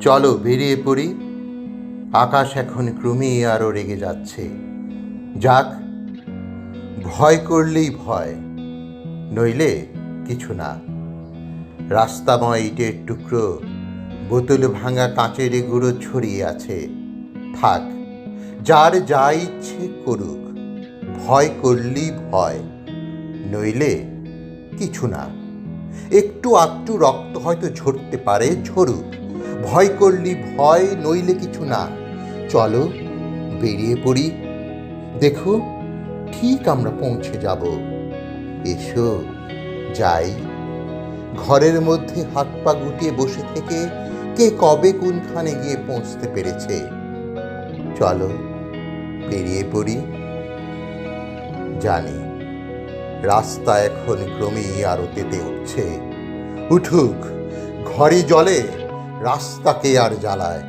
চলো বেরিয়ে পড়ি। আকাশ এখন ক্রমেই আরও রেগে যাচ্ছে। যাক, ভয় করলেই ভয়, নইলে কিছু না। রাস্তাময় ইটের টুকরো, বোতল ভাঙা কাঁচের গুঁড়ো ছড়িয়ে আছে। থাক, যার যা ইচ্ছে করুক, ভয় করলেই ভয়, নইলে কিছু না। একটু আধটু রক্ত হয়তো ঝরতে পারে, ঝরুক, ভয় করলি ভয়, নইলে কিছু না। চলো বেরিয়ে পড়ি। দেখো, ঠিক আমরা পৌঁছে যাব। এসো যাই। ঘরের মধ্যে হাত পা গুটিয়ে বসে থেকে কে কবে কোনখানে গিয়ে পৌঁছতে পেরেছে। চলো বেরিয়ে পড়ি। জানি রাস্তা এখন ক্রমেই আরো তেতে উঠছে। উঠুক, ঘরে জলে, রাস্তাকে আর জ্বালায়।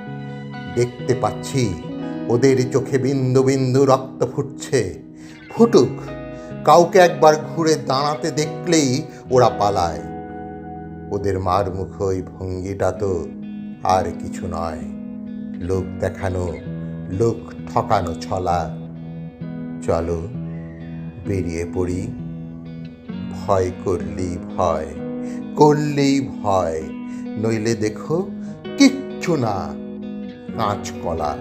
দেখতে পাচ্ছি ওদের চোখে বিন্দু বিন্দু রক্ত ফুটছে। ফুটুক, কাউকে একবার ঘুরে দাঁড়াতে দেখলেই ওরা পালায়। ওদের মার মুখ ওই ভঙ্গিটা তো আর কিছু নয়, লোক দেখানো, লোক ঠকানো ছলা। চলো বেরিয়ে পড়ি। ভয় করলেই ভয়, করলেই ভয়, নইলে দেখো কিচ্ছু না, কাঁচকলা।